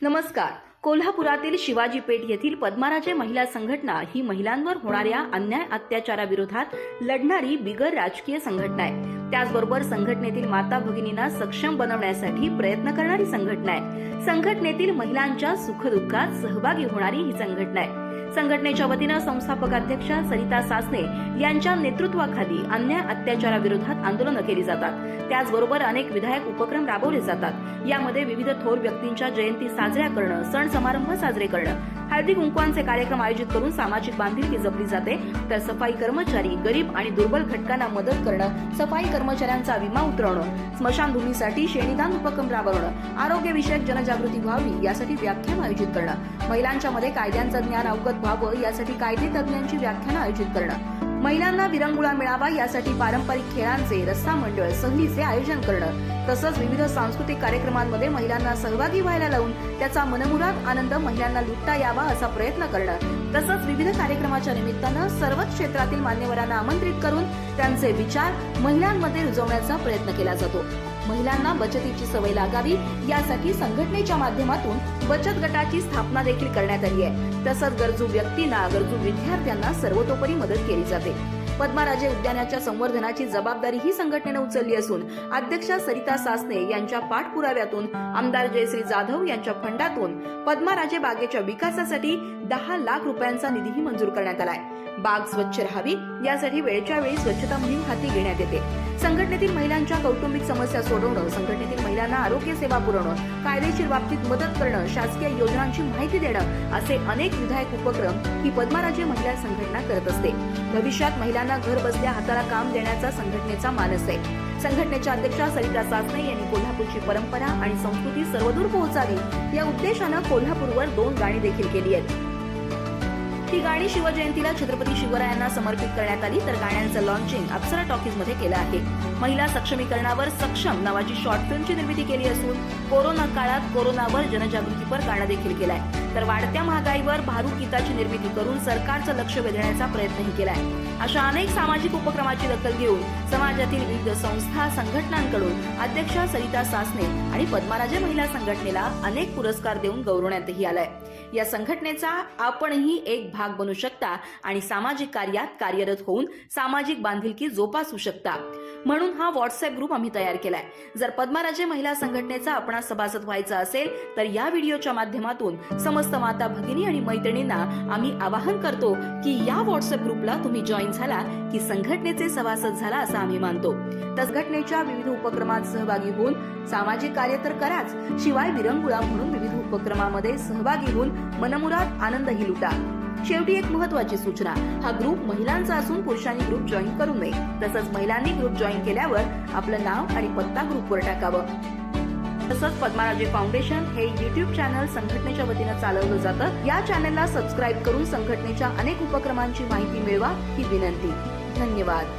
नमस्कार. कोल्हापुरातील शिवाजी पेठ येथील पद्माराजे महिला संघटना ही महिलांवर होणाऱ्या अन्याय अत्याचाराविरोधात लढणारी बिगर राजकीय संघटना आहे. त्याचबरोबर संघटनेतील माता भगिनींना सक्षम बनवण्यासाठी प्रयत्न करणारी संघटना आहे. संघटनेतील महिलांच्या सुखदुःखात सहभागी होणारी ही संघटना आहे. संघटनेच्या वतीनं संस्थापक अध्यक्षा सरिता सासने यांच्या नेतृत्वाखाली अन्याय अत्याचाराविरोधात आंदोलनं केली जातात. त्याचबरोबर अनेक विधायक उपक्रम राबवले जातात. यामध्ये विविध थोर व्यक्तींच्या जयंती साजऱ्या करणं, सण समारंभ साजरे करणं, हळदी कुंकवांचे कार्यक्रम आयोजित करून सामाजिक बांधिलकी जपली जाते. तर सफाई कर्मचारी, गरीब आणि दुर्बल घटकांना मदत करणं, सफाई कर्मचाऱ्यांचा विमा उतरवणं, स्मशानभूमीसाठी शेणीदान उपक्रम राबवणं, आरोग्यविषयक जनजागृती व्हावी यासाठी व्याख्यान आयोजित करणं, महिलांच्या मध्ये कायद्यांचं ज्ञान अवगत व्हावं यासाठी कायदे तज्ज्ञांची व्याख्यानं आयोजित करणं, महिलांना विरंगुळा मिळावा यासाठी पारंपरिक खेळांचे, रस्ता मंडळ, सहलीचे आयोजन करणं, तसंच विविध सांस्कृतिक कार्यक्रमांमध्ये महिलांना सहभागी व्हायला लावून त्याचा मनमुराद आनंद महिलांना लुटता यावा असा प्रयत्न करणं, तसंच विविध कार्यक्रमाच्या निमित्तानं सर्वच क्षेत्रातील मान्यवरांना आमंत्रित करून त्यांचे विचार महिलांमध्ये रुजवण्याचा प्रयत्न केला जातो. महिलांना बचतीची सवय लागावी यासाठी संघटनेच्या माध्यमातून बचत गटाची स्थापना देखील करण्यात आली आहे. तसंच गरजू व्यक्तींना, गरजू विद्यार्थ्यांना सर्वतोपरी मदत केली जाते. पद्माराजे उद्यानाच्या संवर्धनाची जबाबदारी ही संघटनेने उचलली असून अध्यक्षा सरिता सासने यांच्या पाठपुराव्यातून आमदार जयश्री जाधव यांच्या फंडातून पद्माराजे बागेच्या विकासासाठी 10 लाख रुपयांचा निधीही मंजूर करण्यात आलाय. बाग स्वच्छ राहावी यासाठी वेळच्या वेळी स्वच्छता मोहीम हाती घेण्यात येते. संघटनेतील महिलांच्या कौटुंबिक समस्या सोडवणं, संघटनेतील महिलांना आरोग्य सेवा पुरवणं, कायदेशीर बाबतीत मदत करणं, शासकीय योजनांची माहिती देणं असे अनेक विधायक उपक्रम ही पद्माराजे महिला संघटना करत असते. भविष्यात महिलांना घर बसल्या हाताला काम देण्याचा संघटनेचा मानस आहे. संघटनेच्या अध्यक्षा सरिता सासने यांनी कोल्हापूरची परंपरा आणि संस्कृती सर्वदूर पोहोचावी या उद्देशानं कोल्हापूरवर 2 गाणी देखील केली आहेत. ही गाणी शिवजयंतीला छत्रपती शिवरायांना समर्पित करण्यात आली. तर गाण्यांचं लॉन्चिंग अप्सरा टॉकीज मध्ये केलं आहे. महिला सक्षमीकरणावर सक्षम नावाची शॉर्ट फिल्मची निर्मिती केली असून कोरोना काळात कोरोनावर जनजागृतीपर गाणं देखील केलाय. तर वाढत्या महागाईवर भारूड गीताची निर्मिती करून सरकारचं लक्ष वेधण्याचा प्रयत्नही केलाय. अशा अनेक सामाजिक उपक्रमाची दखल घेऊन समाजातील विविध संस्था, संघटनांकडून अध्यक्षा सरिता सासने आणि पद्माराजे महिला संघटनेला अनेक पुरस्कार देऊन गौरवण्यातही आलाय. या संघटनेचा आपणही एक भाग बनू शकता आणि सामाजिक कार्यात कार्यरत होऊन सामाजिक बांधिलकी जोपासू शकता. म्हणून हा व्हॉट्सअप ग्रुप आम्ही तयार केलाय. जर पद्माराजे महिला संघटनेचा आपण सभासद व्हायचा असेल तर या व्हिडिओच्या माध्यमातून समस्त माता भगिनी आणि मैत्रिणींना आम्ही आवाहन करतो की या व्हॉट्सअप ग्रुपला तुम्ही जॉईन झाला की संघटनेचे सभासद झाला असं आम्ही मानतो. तर संघटनेच्या विविध उपक्रमात सहभागी होऊन सामाजिक कार्य तर कराच, शिवाय विरंगुळा म्हणून विविध उपक्रमामध्ये सहभागी होऊन मनमुराद आनंदही लुटा. शेवटी एक महत्वाची सूचना, हा ग्रुप महिलांचा असून पुरुषांनी ग्रुप जॉईन करू नये. तसंच महिलांनी ग्रुप जॉईन केल्यावर आपलं नाव आणि पत्ता ग्रुपवर टाकावं. तसंच पद्माराजे फाउंडेशन हे YouTube चॅनल संघटनेच्या वतीनं चालवलं जातं. या चॅनलला सबस्क्राईब करून संघटनेच्या अनेक उपक्रमांची माहिती मिळवा ही विनंती. धन्यवाद.